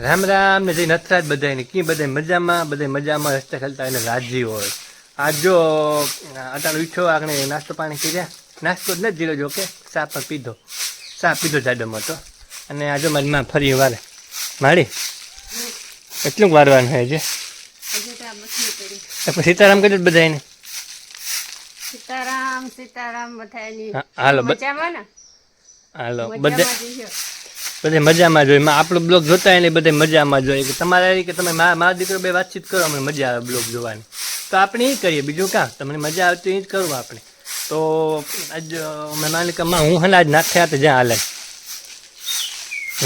રામ રામ ને જય નથરાજ બધાને કી બધા મજામાં હસતા ખેલતા એને રાજી હોય. આજ જો અટાણ ઉઠ્યો આગળ નાસ્તો પાણી કર્યા. નાસ્તો જ નથી જીરો જો કે ચા પણ પીધો જાડોમાં તો. અને આજે મારી માં ફરી વારે મારી કેટલું વારવાનું હોય છે. પછી સીતારામ કરી જ બધાને સીતારામ બધાની હાલો હાલો બધા મજામાં જોઈએ. આપણો બ્લોગ જોતા હોય ને બધે મજામાં જોઈએ કે તમારે કે તમે મારા દીકરો બે વાતચીત કરો, અમને મજા આવે બ્લોગ જોવાની, તો આપણે એ કરીએ. બીજું કાં તમને મજા આવતી એ જ કરવું આપણે. તો આજ મેં માની કે હું હનાજ નાખ્યા હતા જ્યાં હાલે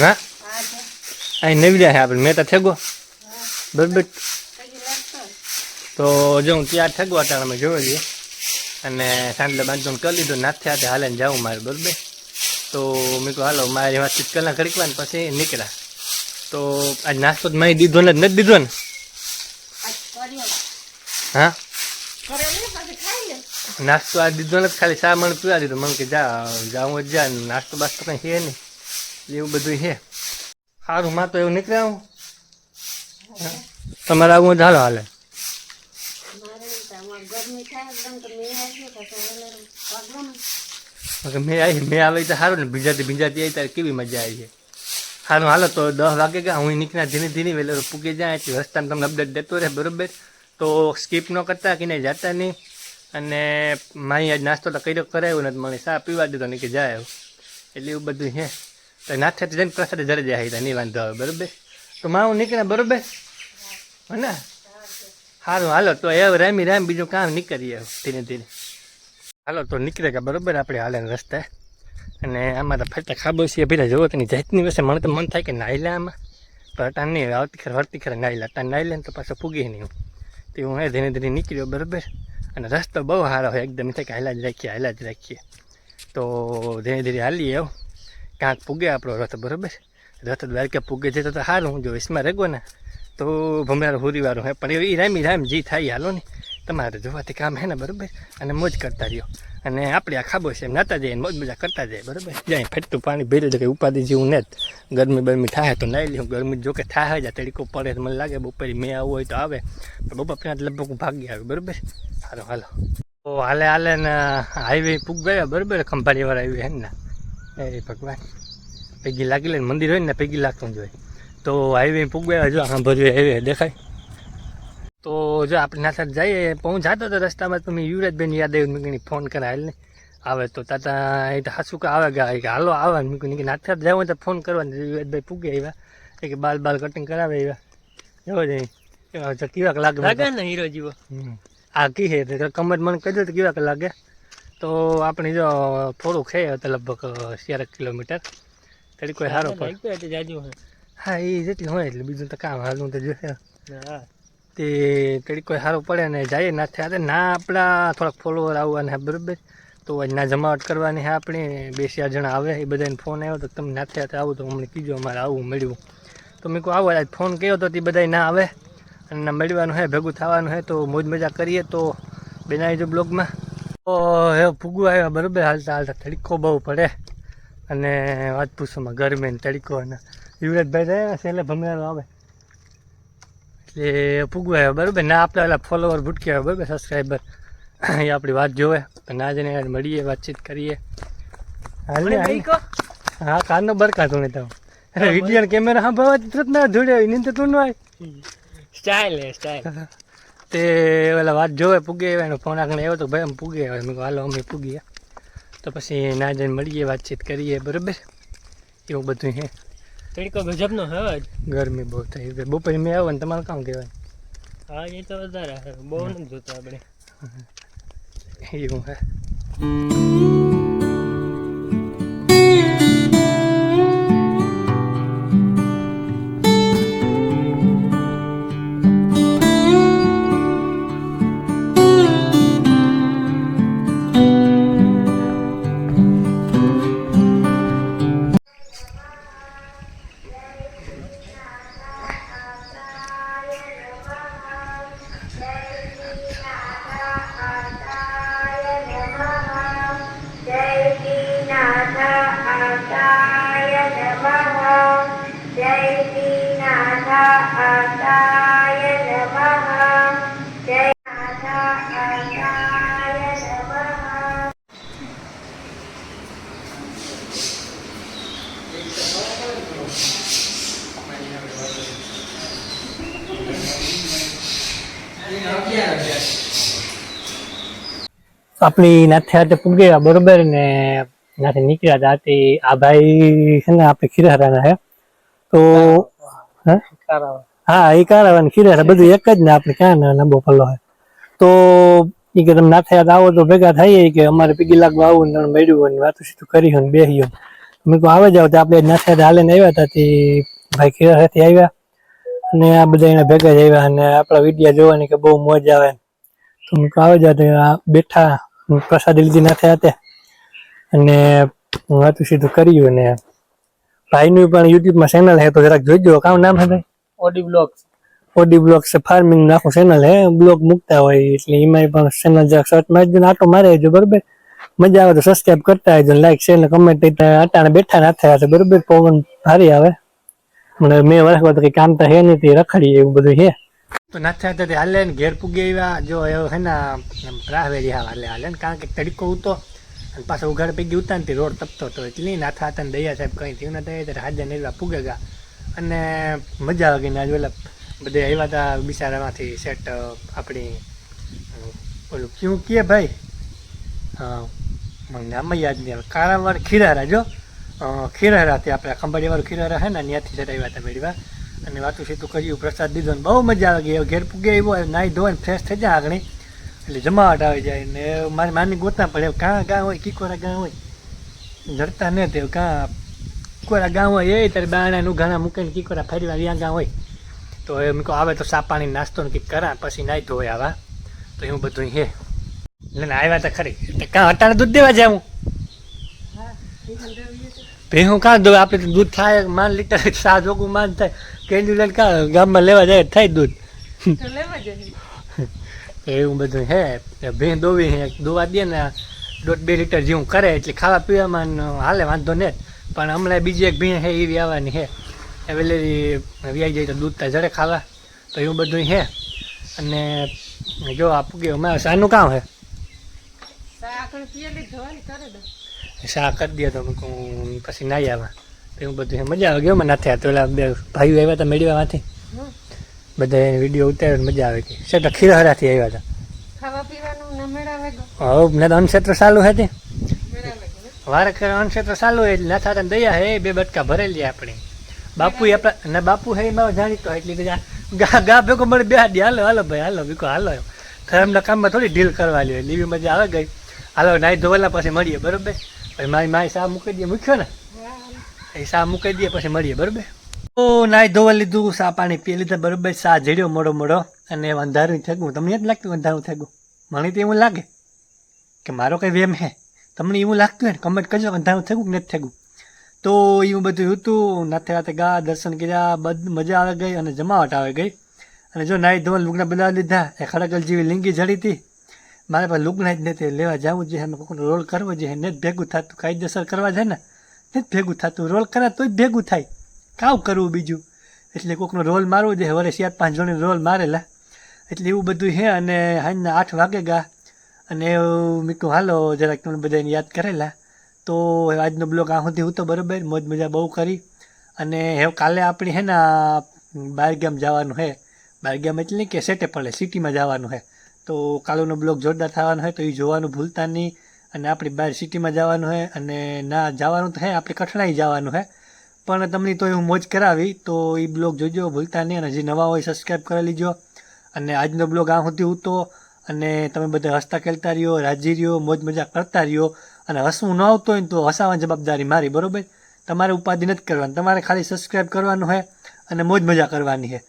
હા અહીં નવી રહ્યા આપણે મેં તો થેગો બરાબર. તો જો હું ત્યાં થેગો હતા અમે જોઈ લઈએ અને સાંજલે બાંધો કરી લીધો. નાથ્યા હતા હાલે ને જાઉં મારે બરાબર. તો મેં કહું હાલો મારી વાતચીત કલાક ઘડીક વાર પછી નીકળ્યા. તો આજ નાસ્તો તો મેં દીધો ને નથી દીધો ને હા નાસ્તો આજ દીધો નથી, ખાલી ચા મને પીવા દીધો. મને કે જાઉં જ જા, નાસ્તો બાસ્તો કંઈ છે નહીં એવું બધું છે. સારું માં તો એવું નીકળે આવું તમારે આવું હાલો હાલે મેં આવે તો સારું ને ભીંજાતી આવી ત્યારે કેવી મજા આવી છે. સારું હાલો તો 10 વાગે ગયા હું નીકળ્યા ધીરે ધીરે વહેલો પૂગી જાય એટલે રસ્તામાં તમને અપડેટ દેતો રહે બરાબર. તો સ્કીપ ન કરતા કે નહીં જતા નહીં. અને મારી આજ નાસ્તો તો કર્યો કરાવ્યો નથી, મને ચા પીવા દીધો નહીં કે જાય એટલે એવું બધું છે. તો નાથે જઈને પ્રસાદ જરે જાય નહીં વાંધો આવે બરાબર. તો માં હું નીકળ્યા બરાબર હે ને. સારું હાલો તો એ રામ બીજું કામ નીકળીએ ધીરે ધીરે. હાલો તો નીકળે ગયા બરાબર આપણે હાલે રસ્તે. અને આમાં તો ફરતા ખાબોચીએ ભીરા જવો તેની જાતની વસે મને તો મન થાય કે નાહી લે આમાં, પણ અટાણ નહીં વળતી ખરે નાહી લે. અટાણ નાહી લે ને તો પાછો પૂગી નહીં. તો હું ધીરે ધીરે નીકળ્યો બરાબર. અને રસ્તો બહુ સારો હોય એકદમ થાય કે હાલા જ રાખીએ. તો ધીરે ધીરે હાલીએ આવું ક્યાંક પૂગે આપણો રથ બરાબર. રથ દ્વારકા પૂગે છે તો સારું. હું જો વિસમાં રેગો ને તો ભમરારો હુરીવાળું હે, પણ એ રામ જી થાય હાલો ને તમારે જોવાથી કામ હે ને બરાબર. અને મોજ કરતા રહ્યો અને આપણે આ ખાબો છે એમ નાતા જઈએ મોજ મજા કરતા જાય બરાબર. જાય ફેટતું પાણી ભેરું તો કંઈ ઉપાધિ જેવું ને જ. ગરમી થાય તો નાહી લઉં. ગરમી જો કે થાય જાય તડીકો પડે તો મને લાગે બપોરે મેં આવવું હોય તો આવે, પણ બપોર પહેલાં લગભગ હું ભાગી આવ્યો બરાબર. હાલો તો હાલે ને હાઈવે પૂગ ગયા બરાબર. ખંભાળીવાળા હાઈવે હે ને એ ભગવાન પૈગી લાગી લે મંદિર હોય ને પૈગી લાગતું જોઈએ. તો હાઈવે પૂગ ગયા જો સાંભળ્યું હાઈવે દેખાય. તો જો આપણે નાથા જઈએ હું જતો હતો રસ્તામાં તો મેં યુવરાજભાઈને યાદ આવ્યું. મેં ફોન કરે હાલ ને આવે તો તાતા એ તો હાસું કે આવે ગયા કે હાલો આવે. મેં કહ્યું નાથા જાવ તો ફોન કરવાનો. યુવરાજભાઈ પૂગે આવ્યા કે બાલ કટિંગ કરાવે આવ્યા એવો જ કેવાક લાગે ને હીરો જીવો. આ કી છે કમર મને કહી દો તો કેવાક લાગે. તો આપણે જો થોડુંક છે તો લગભગ 13 કિલોમીટર તડી કોઈ સારો પડે. હા એ જેટલું હોય એટલે બીજું તો કામ હાલવું તો જોશે. તે તડી કોઈ સારું પડે ને જઈએ નાથે આવે ના આપણા થોડાક ફોલોવર આવવાના બરાબર. તો ના જમાવટ કરવાની છે આપણે 2-4 જણા આવે એ બધાને ફોન આવ્યો તો તમે નાથે આવું તો અમને કીજો અમારે આવું મળ્યું. તો મેં કહું આવો આજ ફોન કર્યો તો તે બધા ના આવે અને ના મળવાનું છે ભેગું થવાનું છે. તો મોજ મજા કરીએ તો બનાવી જો બ્લોગમાં. તો હવે ફૂગું આવ્યા બરાબર. હાલતા તડીકો બહુ પડે અને વાત પૂછોમાં ગરમી ને તડીકો. અને યુવરાજભાઈ જાય ને છેલ્લે ભમરાનો આવે એટલે પૂગવા આવ્યા બરાબર. ના આપણે પેલા ફોલોવર ભૂટકી આવે બરાબર, સબસ્ક્રાઈબર એ આપણી વાત જોવે. ના જઈને મળીએ વાતચીત કરીએ. હા કારનો બરકા તું તો અરે વિડીયો કેમેરા હા ભાવ તુરત ના ધોડ્યો એને તો તું ન હોય સ્ટાઇલ તે ઓલા વાત જોવે પૂગે એનો ફોન આગળ આવ્યો તો ભાઈ અમે પૂગે આવે. મેં કહું હાલો અમે પૂગીએ તો પછી ના જઈને મળીએ વાતચીત કરીએ બરાબર. એવું બધું છે. તડકો ગજબનો હવે ગરમી બહુ થઈ ગઈ. બપોરે મેં આવો ને તમારે કામ કહેવાય. હા એ તો વધારે બહુ નથી જોતા આપણે એવું હે. આપણી નાથે હાથે પૂગ્યા બરોબર ને નાથે નીકળ્યા હતા તે આ ભાઈ છે ને આપણે ખીરારાના હે તો હા એ કારાવાન ખીરારા બધું એક જ ને આપણે ક્યાં લાંબો પલ્લો હે તો એ કે તમે નાથે હાથ આવો તો ભેગા થઈએ કે અમારે પીગી લાગવા આવું ને મળ્યું હોય ને વાતું સીધું કરી હોય ને બેસી હોય મેં કહું આવે જાવ તો આપણે નાથે હાથે હાલે ને આવ્યા હતા તે ભાઈ ખીરારાથી આવ્યા અને આ બધા એના ભેગા જ આવ્યા અને આપણા વિડીયા જોવાની કે બહુ મોજ આવે તો મેં કહું આવે જાવ તો બેઠા પ્રસાદી લીધી નાથે હાથે અને વાતું સીધું કર્યું ને ભાઈનું પણ યુટ્યુબમાં ચેનલ હે તો જરાક જોઈજો કામ નામ હે ભાઈ ઓડી બ્લોગ્સ ફાર્મિંગ આખું ચેનલ હે બ્લોગ મૂકતા હોય એટલે એમાં પણ ચેનલ જરાક સર્ચ મારજો ને આટો મારે જો બરોબર મજા આવે તો સબસ્ક્રાઈબ કરતા આવજો લાઈક શેર ને કમેન્ટ અટાણે બેઠા નાથે હાથે બરોબર પવન ભારી આવે મને મેં વર્ષ કઈ કામ તો હે નહીં તે રખડીએ એવું બધું છે તો નાથે હાથે હાલે ને ઘેર પૂગી આવ્યા જો એવું હે ને રાહવેરી હાલે હાલે ને કારણ કે તડકો ઉતો અને પાછો ઉઘાડ પૈકી ઉતારતી રોડ તપતો હતો એટલે નાથા હતા ને દયા સાહેબ કંઈ થયું નથી ત્યારે હાજર નીરવા પૂગે ગયા અને મજા આવે ગઈ ને આજે ઓલા બધે આવ્યા હતા બિચારામાંથી સેટ આપણી ઓલું ક્યું કહે ભાઈ હા મને નામ યાદ નહીં આવે કાળાવાળ ખીરારા જો ખીરારાથી આપણે ખંભાળીવાળું ખીરારા હે ને ત્યાંથી સેટ આવ્યા હતા મેળવા અને વાતું સીતું કર્યું પ્રસાદ દીધો ને બહુ મજા આવે ગઈ ઘેર પૂગે આવ્યો નાહી ધોઈને ફ્રેશ થઈ જાય આગળ એટલે જમાવટ આવી જાય ને મારી માની ગોતના પડે કાં ગાં હોય કીકોરા ગાં હોય જડતા ને તે કાં કીકોરા ગાં હોય એ ત્યારે બાણાનું ઘણા મૂકીને કીકોરા ફેરવા ત્યાં ગાં હોય તો એ મેં કહું આવે તો સા પાણી નાસ્તો ને કંઈક કરા પછી નાહી ધોય આવા તો એવું બધું હે એટલે આવ્યા હતા ખરી એટલે કાં અટાણે દૂધ દેવા જાઉં ભેહું કાં દો આપણે તો દૂધ થાય માન લીટર સા જોગું માન થાય કેન્ડ્યુ લઈને કાં ગામમાં લેવા જાય થાય દૂધ એવું બધું હે ભેં દોવી હે દોવા દે ને 1.5-2 લીટર જેવું કરે એટલે ખાવા પીવામાં હાલે વાંધો ને પણ હમણાં બીજી એક ભીણ હે એવી આવવાની હે વેલેરી વ્યાઈ જાય તો દૂધ તા જડે ખાવા તો એવું બધું હે અને જો આપું કે અમારે શાનું કામ હે શા કરી દે તો પછી નાહી આવ્યા તો એવું બધું હે મજા આવે ગયો મને નથી આવતો પેલા બે ભાઈઓ આવ્યા હતા મેળવામાંથી બધા વિડીયો ઉતાર્યો મજા આવે કે સેટ ખીરહરાથી આવ્યા હતા ખાવા પીવાનું ન મેળાવે હવે ને અનક્ષેત્ર ચાલુ હતી વારે ખરે અનક્ષેત્ર ચાલુ હોય એટલે નાથા દયા હે 2 બટકા ભરેલી આપણે બાપુ આપણા ને બાપુ હે એમાં જાણીતો એટલે ગા ભેગો મળે બે હાડી હાલો હાલો ભાઈ હાલો બીકો હાલો એમના કામમાં થોડી ઢીલ કરવા લ્યો લીવી મજા આવે ગઈ હાલો નાઈ ધોવાલા પછી મળીએ બરોબર પછી મારી માય સા મૂકી દે મૂક્યો ને એ સા મૂકી દે પછી મળીએ બરોબર તો નાઈ ધોવા લીધું સા પાણી પી લીધા બરોબર સા જડ્યો મોડો અને અંધારું થેગું તમને જ લાગતું અંધારું થેગું મને તો એવું લાગે કે મારો કંઈ વેમ હે તમને એવું લાગતું હોય ને કમેન્ટ કરજો અંધારું થેગું કે નથી થેગું તો એવું બધું હતું નાથે હાથે ગા દર્શન કર્યા બધું મજા આવે ગઈ અને જમાવટ આવે ગઈ અને જો નાઈ ધોવા લુગડા બનાવી લીધા એ ખડકલ જેવી લીંગી જડી હતી મારે પાસે લુગડા જ નથી લેવા જવું જોઈએ એમાં કોઈનો રોલ કરવો જોઈએ ને જ ભેગું થતું કાયદેસર કરવા જાય ને જ ભેગું થતું રોલ કરે તો જ ભેગું થાય કાવ કરવું બીજું એટલે કોઈકનો રોલ મારવો જોઈએ વરે 4-5 જણને રોલ મારેલા એટલે એવું બધું હે અને સાંજના 8 વાગે ગયા અને મેં કહું હાલો જરાક તમને બધાને યાદ કરેલા તો આજનો બ્લોગ આ સુધી હતો બરાબર મોજ મજા બહુ કરી અને હવે કાલે આપણી હે ને બહારગામ જવાનું હે બહારગામ એટલે કે સેટે પડે સિટીમાં જવાનું હે તો કાલોનો બ્લોગ જોરદાર થવાનો હોય તો એ જોવાનું ભૂલતા નહીં અને આપણી બહાર સિટીમાં જવાનું હોય અને ના જવાનું તો હે આપણે કઠણાઈ જવાનું હે પણ તમને તો હું મોજ કરાવી તો એ બ્લોગ જોજો ભૂલતા નહીં અને જે નવા હોય સબસ્ક્રાઈબ કરી લીજો અને આજનો બ્લોગ આ સુધી હતો અને તમે બધા હસતા ખેલતા રહ્યો રાજી રહ્યો મોજ મજા કરતા રહ્યો અને હસવું ન આવતું હોય ને તો હસાવાની જવાબદારી મારી બરાબર તમારે ઉપાધિ નથી કરવાની તમારે ખાલી સબસ્ક્રાઈબ કરવાનું છે અને મોજ મજા કરવાની છે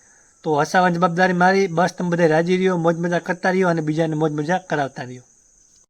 તો હસાવાની જવાબદારી મારી બસ તમે બધા રાજી રહ્યો મોજ મજા કરતા રહ્યો અને બીજાને મોજ મજા કરાવતા રહ્યો